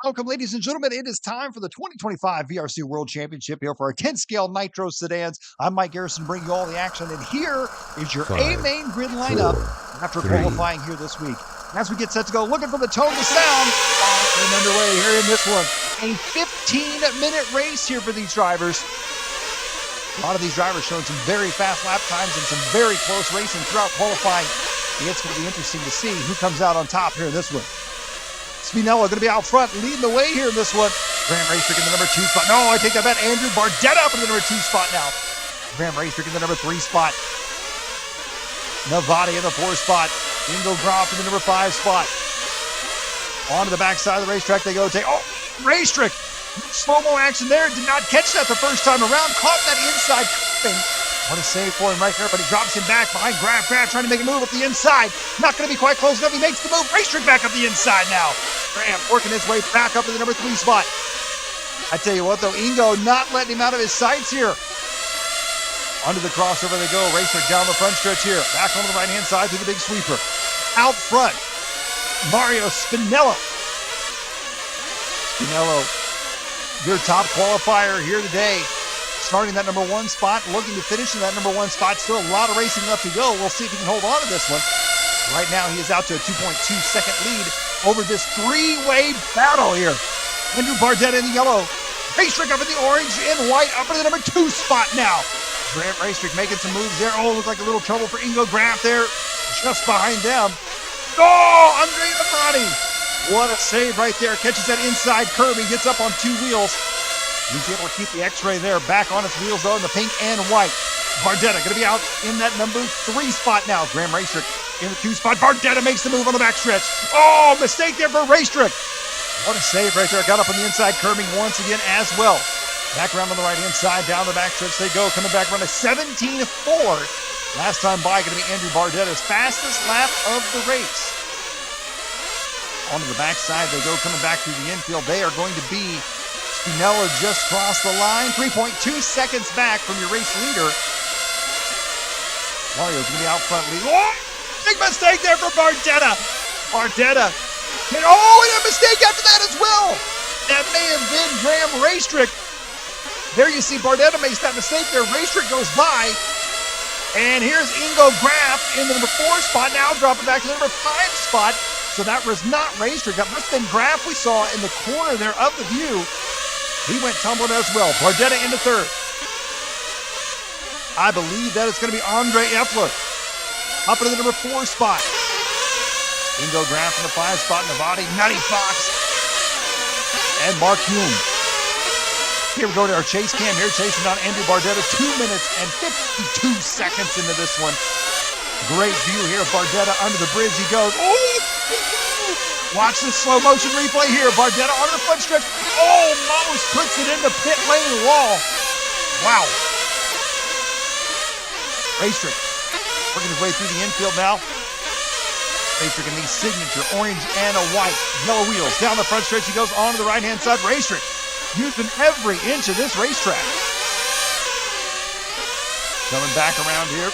Welcome, ladies and gentlemen. It is time for the 2025 VRC World Championship here for our 10-scale nitro sedans. I'm Mike Garrison, bringing you all the action, and here is your A-main grid lineup after qualifying here this week. As we get set to go, looking for the tone of the sound, and underway here in this one. A 15-minute race here for these drivers. A lot of these drivers showing some very fast lap times and some very close racing throughout qualifying. It's going to be interesting to see who comes out on top here in this one. Spinello going to be out front, leading the way here in this one. Graham Raystrick in the number 2 spot. No, I take that back. Andrew Bardetta up in the number 2 spot now. Graham Raystrick in the number 3 spot. Navati in the 4 spot. Ingo Groff in the number 5 spot. On to the backside of the racetrack they go. Raystrick. Slow-mo action there. Did not catch that the first time around. Caught that inside thing. What a save for him right there, but he drops him back behind Graf, trying to make a move up the inside. Not going to be quite close enough. He makes the move. Raystrick back up the inside now. Graham working his way back up to the number 3 spot. I tell you what, though, Ingo not letting him out of his sights here. Under the crossover they go. Raystrick down the front stretch here. Back on the right-hand side to the big sweeper. Out front, Mario Spinello. Spinello, your top qualifier here today. Starting that number 1 spot, looking to finish in that number 1 spot. Still a lot of racing left to go. We'll see if he can hold on to this one. Right now, he is out to a 2.2-second lead over this three-way battle here. Andrew Bardetta in the yellow. Raystrick up in the orange and white, up in the number 2 spot now. Grant Raystrick making some moves there. Oh, looks like a little trouble for Ingo Graf there. Just behind them. Oh, Andre Navati. What a save right there. Catches that inside curve. He gets up on 2 wheels. He's able to keep the X-Ray there, back on its wheels though in the pink and white. Bardetta going to be out in that number 3 spot now. Graham Raystrick in the 2 spot. Bardetta makes the move on the backstretch. Oh, mistake there for Raystrick. What a save right there. Got up on the inside, curving once again as well. Back around on the right-hand side, down the backstretch they go. Coming back around a 17-4. Last time by going to be Andrew Bardetta's fastest lap of the race. Onto the backside they go, coming back through the infield. They are going to be Spinello just crossed the line, 3.2 seconds back from your race leader. Mario's going to be out front lead. Oh, big mistake there for Bardetta. Bardetta. And a mistake after that as well. That may have been Graham Raystrick. There you see Bardetta makes that mistake there. Raystrick goes by. And here's Ingo Graf in the number 4 spot. Now dropping back to the number 5 spot. So that was not Raystrick. That must have been Graf we saw in the corner there of the view. He went tumbling as well. Bardetta into 3rd. I believe that it's going to be Andre Effler. Up into the number 4 spot. Ingo Graf in the 5 spot. Navati, Matty Fox, and Mark Hume. Here we go to our chase cam here, chasing down Andrew Bardetta. 2 minutes and 52 seconds into this one. Great view here of Bardetta under the bridge. He goes. Watch this slow motion replay here. Bardetta on the front stretch. Almost puts it in the pit lane wall. Wow. Raystrick working his way through the infield now. Raystrick in these signature orange and a white. Yellow wheels. Down the front stretch he goes on to the right-hand side. Raystrick using every inch of this racetrack. Coming back around here.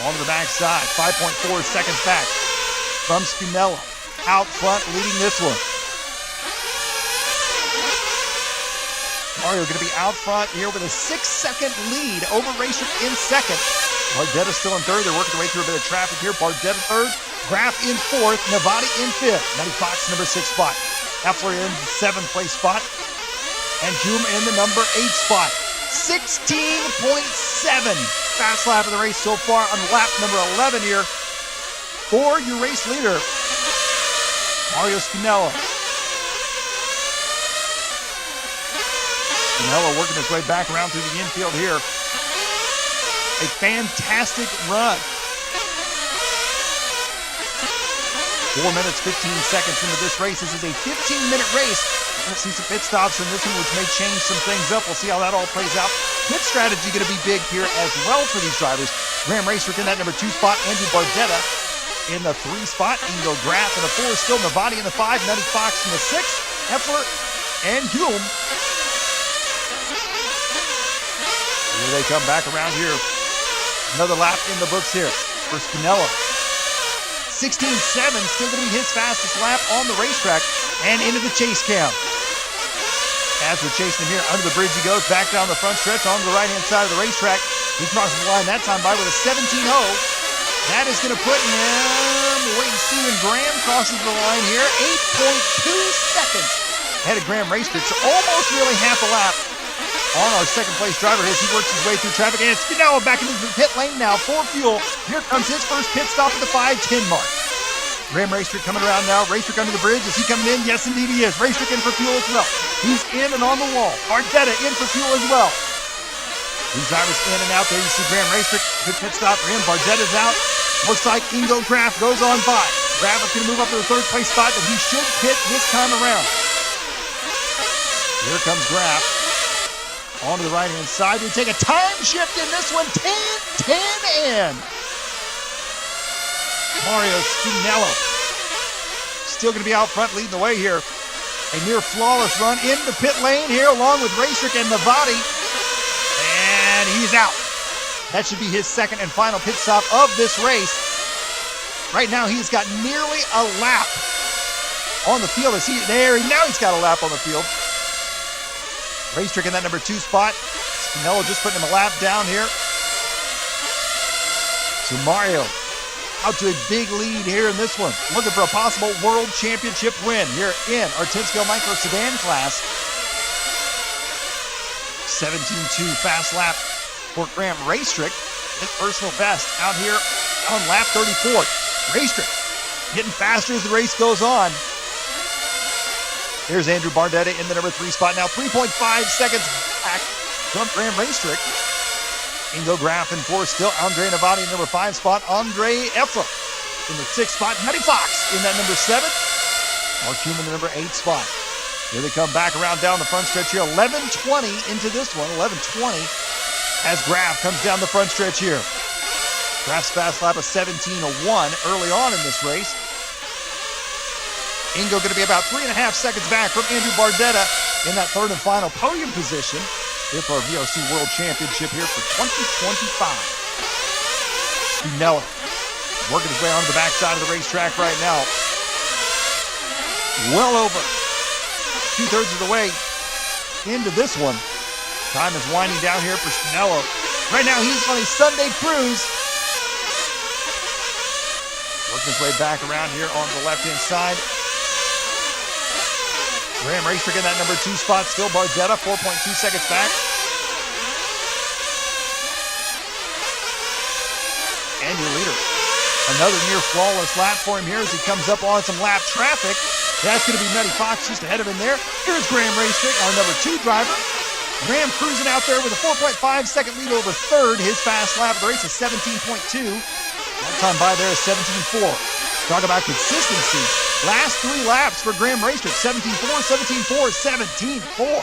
On to the backside. 5.4 seconds back from Spinello. Out front, leading this one. Mario going to be out front here with a 6-second lead over Raystrick in 2nd. Bardetta still in 3rd. They're working their way through a bit of traffic here. Bardetta 3rd, Graf in 4th, Navati in 5th. Matty Fox number 6 spot. Effler in the 7th place spot. And Hume in the number 8 spot. 16.7 fast lap of the race so far on lap number 11 here for your race leader, Mario Spinello. Spinello working his way back around through the infield here. A fantastic run. 4 minutes, 15 seconds into this race. This is a 15-minute race. We're going to see some pit stops in this one, which may change some things up. We'll see how that all plays out. Pit strategy going to be big here as well for these drivers. Graham Raystrick in that number 2 spot. Andrew Bardetta in the 3 spot. Ingo Graf in the 4. Still Navati in the 5. Matty Fox in the 6. Effler and Hume. Here they come back around here. Another lap in the books here for Spinello. 16.7, still going to be his fastest lap on the racetrack. and into the chase cam. As we're chasing him here, under the bridge he goes, back down the front stretch, onto the right-hand side of the racetrack. He crosses the line that time by with a 17.0. That is going to put him, wait and see when Graham crosses the line here, 8.2 seconds ahead of Graham Raystrick, so almost really half a lap on our second-place driver as he works his way through traffic. And it's Spinello back into the pit lane now for fuel. Here comes his first pit stop at the 5:10 mark. Graham Raystrick coming around now. Raystrick under the bridge. Is he coming in? Yes, indeed he is. Raystrick in for fuel as well. He's in and on the wall. Bardetta in for fuel as well. These drivers in and out there. You see Graham Raystrick. Good pit stop for him. Bardetta's out. Looks like Ingo Graf goes on by. Graf is going to move up to the third place spot, but he should pit this time around. Here comes Graf. Onto the right-hand side. We take a time shift in this one. 10-10 in. Mario Spinello still going to be out front leading the way here. A near flawless run into pit lane here along with Raystrick and Novati. And he's out. That should be his second and final pit stop of this race. Right now he's got nearly a lap on the field. Now he's got a lap on the field. Raystrick in that number 2 spot. Spinello just putting him a lap down here. So Mario out to a big lead here in this one. Looking for a possible world championship win here in our 10-scale micro sedan class. 17.2 fast lap for Graham Raystrick. His personal best out here on lap 34. Raystrick getting faster as the race goes on. Here's Andrew Bardetta in the number 3 spot now. 3.5 seconds back from Graham Raystrick. Ingo Graf in 4 still. Andre Novati in number 5 spot. Andre Effler in the 6th spot. Nutty Fox in that number 7. Mark Hume in the number 8 spot. Here they come back around down the front stretch here. 11:20 into this one. 11:20 as Graf comes down the front stretch here. Graf's fast lap of 17:01 early on in this race. Ingo going to be about 3.5 seconds back from Andrew Bardetta in that third and final podium position here for our VRC World Championship here for 2025. Spinello working his way onto the backside of the racetrack right now. Well over 2/3 of the way into this one. Time is winding down here for Spinello. Right now he's on a Sunday cruise. Working his way back around here on the left-hand side. Graham Raystrick in that number 2 spot. Still Bardetta, 4.2 seconds back. And your leader. Another near flawless lap for him here as he comes up on some lap traffic. That's going to be Nutty Fox just ahead of him there. Here's Graham Raystrick, our number 2 driver. Graham cruising out there with a 4.5 second lead over third. His fast lap of the race is 17.2. That time by there is 17.4. Talk about consistency. Last 3 laps for Graham Raystrick. 17.4, 17.4, 17.4.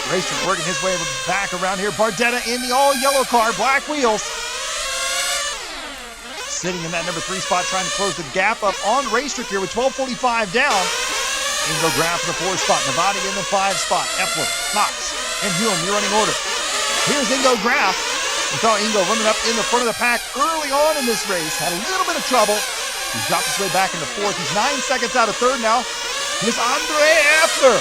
Raystrick working his way back around here. Bardetta in the all-yellow car, black wheels. Sitting in that number 3 spot, trying to close the gap up on Raystrick here with 12:45 down. Ingo Graf in the 4 spot. Novati in the 5 spot. Effler, Fox, and Hume, your running order. Here's Ingo Graf. We saw Ingo running up in the front of the pack early on in this race. Had a little bit of trouble. He's dropped his way back into 4th. He's 9 seconds out of 3rd now. Here's Andre Effler.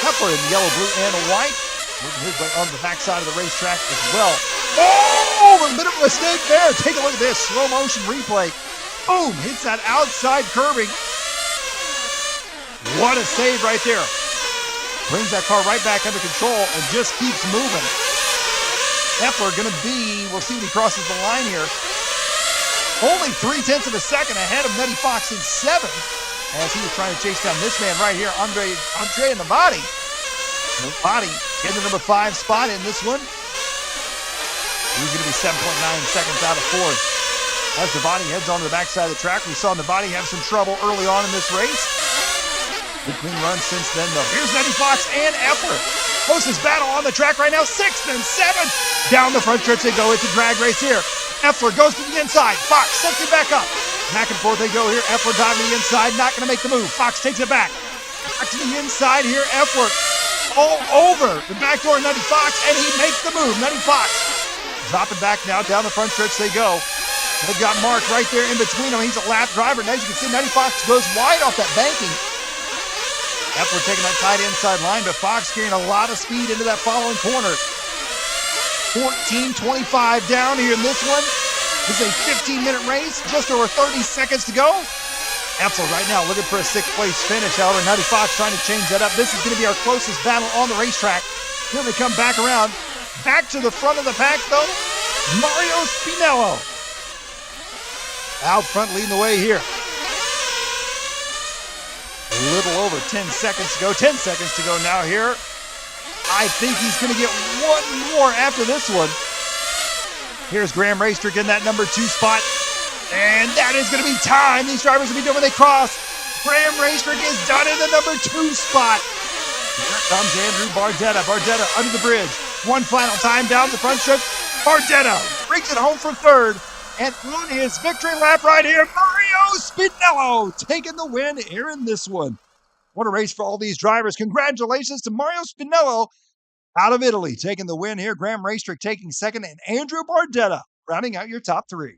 Effler in yellow, blue, and white. Moving his way onto the backside of the racetrack as well. Oh, a bit of a mistake there. Take a look at this slow motion replay. Boom, hits that outside curbing. What a save right there. Brings that car right back under control and just keeps moving. Effler going to be, we'll see when he crosses the line here, only 0.3 of a second ahead of Nutty Fox in 7th as he was trying to chase down this man right here, Andre Novati. Novati in the number 5 spot in this one. He's going to be 7.9 seconds out of 4th. As Novati heads onto the backside of the track, we saw Novati have some trouble early on in this race. Good clean run since then, though. Here's Nutty Fox and Effler. Closest battle on the track right now, 6th and 7th. Down the front stretch they go. It's a drag race here. Effler goes to the inside. Fox sets it back up. Back and forth they go here. Effler diving to the inside, not going to make the move. Fox takes it back. Back to the inside here. Effler all over the back door of Nutty Fox, and he makes the move. Nutty Fox dropping back now. Down the front stretch they go. They've got Mark right there in between them. He's a lap driver. And as you can see, 90 Fox goes wide off that banking. Epler taking that tight inside line, but Fox carrying a lot of speed into that following corner. 14:25 down here in this one. This is a 15-minute race, just over 30 seconds to go. Etzel right now looking for a sixth-place finish. However, 90 Fox trying to change that up. This is going to be our closest battle on the racetrack. Here they come back around. Back to the front of the pack, though, Mario Spinello. Out front leading the way here. A little over 10 seconds to go. 10 seconds to go now here. I think he's going to get one more after this one. Here's Graham Raystrick in that number 2 spot. And that is going to be time. These drivers will be done when they cross. Graham Raystrick is done in the number 2 spot. Here comes Andrew Bardetta. Bardetta under the bridge. One final time down the front stretch. Bardetta brings it home for third. And on his victory lap right here, Mario Spinello taking the win here in this one. What a race for all these drivers. Congratulations to Mario Spinello out of Italy taking the win here. Graham Raystrick taking second, and Andrew Bardetta rounding out your top 3.